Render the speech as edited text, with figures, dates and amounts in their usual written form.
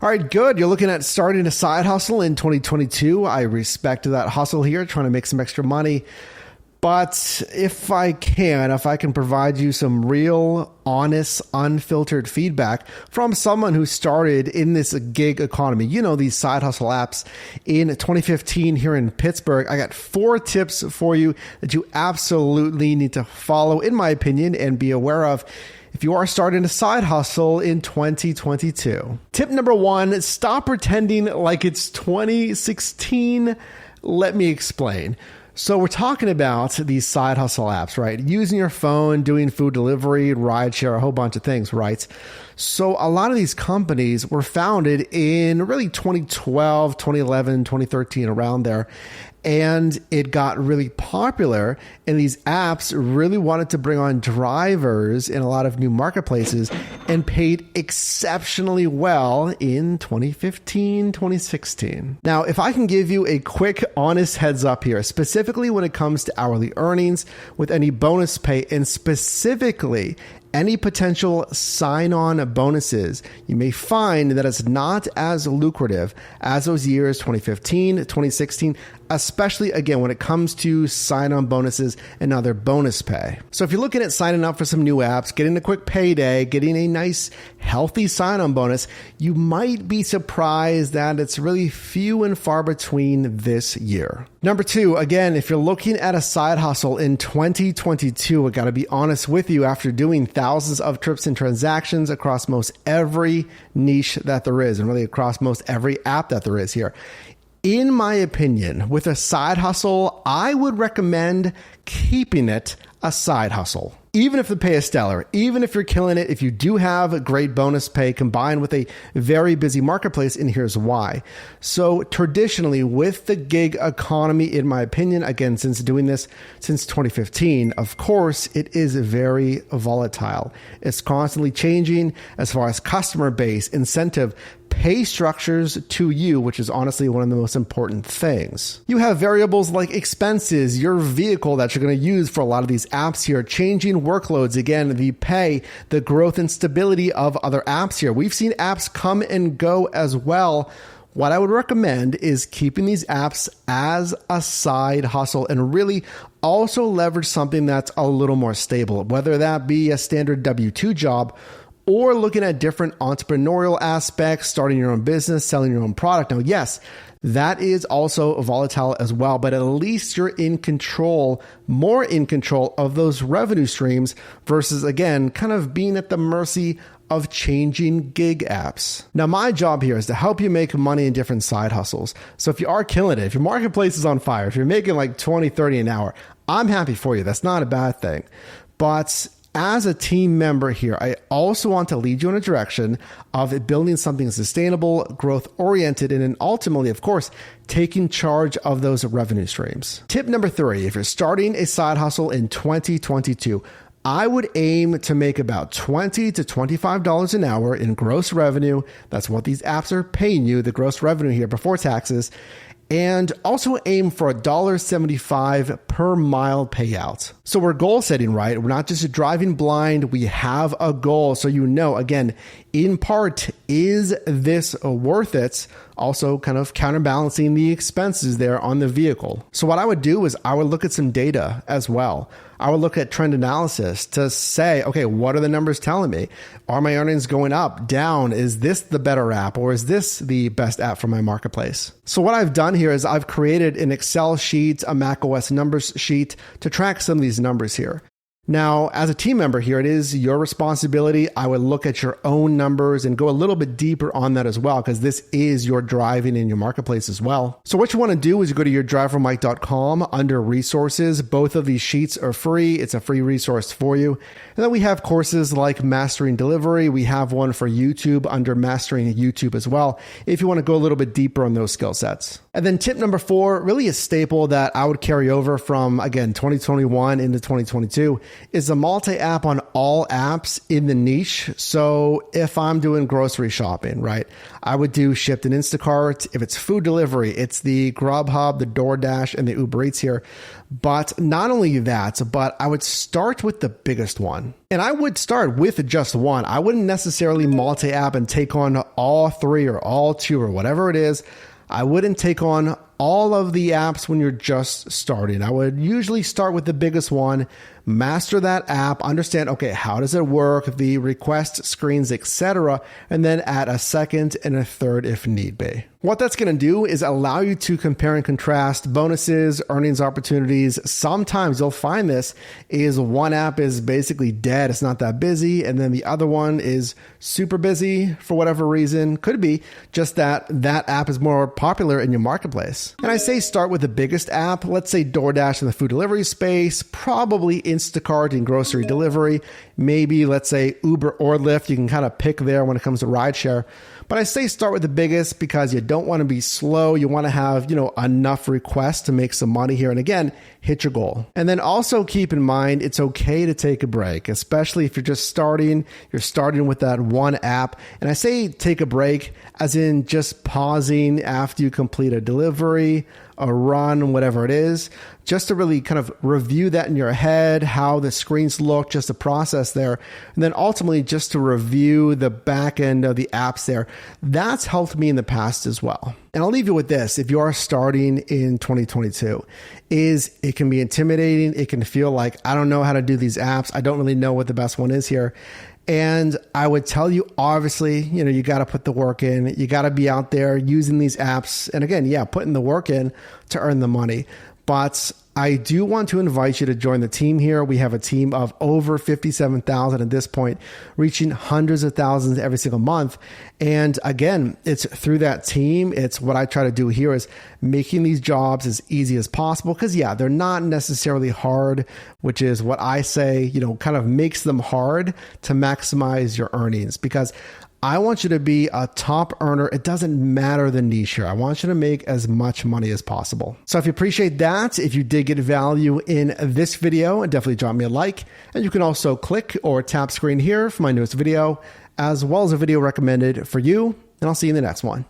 All right, good. You're looking at starting a side hustle in 2022. I respect that hustle here, trying to make some extra money. But if I can provide you some real, honest, unfiltered feedback from someone who started in this gig economy, these side hustle apps in 2015 here in Pittsburgh, I got 4 tips for you that you absolutely need to follow, in my opinion, and be aware of if you are starting a side hustle in 2022. Tip number 1, stop pretending like it's 2016. Let me explain. So we're talking about these side hustle apps, right? Using your phone, doing food delivery, rideshare, a whole bunch of things, right? So a lot of these companies were founded in really 2012, 2011, 2013, around there. And it got really popular, and these apps really wanted to bring on drivers in a lot of new marketplaces and paid exceptionally well in 2015, 2016. Now, if I can give you a quick, honest heads up here, specifically when it comes to hourly earnings with any bonus pay, and specifically any potential sign-on bonuses, you may find that it's not as lucrative as those years 2015, 2016, especially again when it comes to sign-on bonuses and other bonus pay. So if you're looking at signing up for some new apps, getting a quick payday, getting a nice healthy sign-on bonus, you might be surprised that it's really few and far between this year. Number 2, again, if you're looking at a side hustle in 2022, I gotta be honest with you, after doing thousands of trips and transactions across most every niche that there is, and really across most every app that there is here, in my opinion, with a side hustle, I would recommend keeping it a side hustle. Even if the pay is stellar, even if you're killing it, if you do have a great bonus pay combined with a very busy marketplace, and here's why. So traditionally with the gig economy, in my opinion, again, since doing this since 2015, of course, it is very volatile. It's constantly changing as far as customer base, incentive, pay structures to you, which is honestly one of the most important things. You have variables like expenses, your vehicle that you're going to use for a lot of these apps here, changing workloads, again, the pay, the growth and stability of other apps here. We've seen apps come and go as well. What I would recommend is keeping these apps as a side hustle and really also leverage something that's a little more stable, whether that be a standard W-2 job or looking at different entrepreneurial aspects, starting your own business, selling your own product. Now, yes, that is also volatile as well, but at least you're in control, more in control of those revenue streams versus, again, kind of being at the mercy of changing gig apps. Now, my job here is to help you make money in different side hustles. So if you are killing it, if your marketplace is on fire, if you're making like 20, 30 an hour, I'm happy for you. That's not a bad thing. But as a team member here, I also want to lead you in a direction of building something sustainable, growth-oriented, and then ultimately, of course, taking charge of those revenue streams. Tip number 3, if you're starting a side hustle in 2022, I would aim to make about $20 to $25 an hour in gross revenue. That's what these apps are paying you, the gross revenue here before taxes. And also aim for $1.75 per mile payout. So we're goal setting, right? We're not just driving blind. We have a goal. So again, in part, is this worth it? Also kind of counterbalancing the expenses there on the vehicle. So what I would do is I would look at some data as well. I would look at trend analysis to say, okay, what are the numbers telling me? Are my earnings going up, down? Is this the better app, or is this the best app for my marketplace? So what I've done here is I've created an Excel sheet, a macOS numbers sheet to track some of these numbers here. Now, as a team member here, it is your responsibility. I would look at your own numbers and go a little bit deeper on that as well, because this is your driving in your marketplace as well. So what you want to do is you go to yourdrivermike.com under resources. Both of these sheets are free. It's a free resource for you. And then we have courses like Mastering Delivery. We have one for YouTube under Mastering YouTube as well, if you want to go a little bit deeper on those skill sets. And then tip number 4, really a staple that I would carry over from, again, 2021 into 2022, is a multi-app on all apps in the niche. So if I'm doing grocery shopping, right, I would do Shipt and Instacart. If it's food delivery, it's the Grubhub, the DoorDash, and the Uber Eats here. But not only that, but I would start with the biggest one. And I would start with just one. I wouldn't necessarily multi-app and take on all three or all two or whatever it is. I wouldn't take on all of the apps when you're just starting. I would usually start with the biggest one, master that app, understand, okay, how does it work, the request screens, etc., and then add a second and a third if need be. What that's going to do is allow you to compare and contrast bonuses, earnings opportunities. Sometimes you'll find this is one app is basically dead. It's not that busy. And then the other one is super busy for whatever reason. Could be just that that app is more popular in your marketplace. And I say start with the biggest app. Let's say DoorDash in the food delivery space, probably Instacart in grocery delivery. Maybe let's say Uber or Lyft. You can kind of pick there when it comes to rideshare. But I say start with the biggest because you don't want to be slow. You want to have, enough requests to make some money here. And again, hit your goal. And then also keep in mind, it's okay to take a break, especially if you're just starting, you're starting with that one app. And I say take a break as in just pausing after you complete a delivery, a run, whatever it is, just to really kind of review that in your head, how the screens look, just the process there. And then ultimately just to review the back end of the apps there. That's helped me in the past as well. And I'll leave you with this. If you are starting in 2022, is it can be intimidating. It can feel like, I don't know how to do these apps. I don't really know what the best one is here. And I would tell you, obviously, you got to put the work in. You got to be out there using these apps. And again, putting the work in to earn the money. But I do want to invite you to join the team here. We have a team of over 57,000 at this point, reaching hundreds of thousands every single month. And again, it's through that team. It's what I try to do here is making these jobs as easy as possible. Because they're not necessarily hard, which is what I say, kind of makes them hard to maximize your earnings. Because I want you to be a top earner. It doesn't matter the niche here. I want you to make as much money as possible. So if you appreciate that, if you did get value in this video, definitely drop me a like. And you can also click or tap screen here for my newest video, as well as a video recommended for you. And I'll see you in the next one.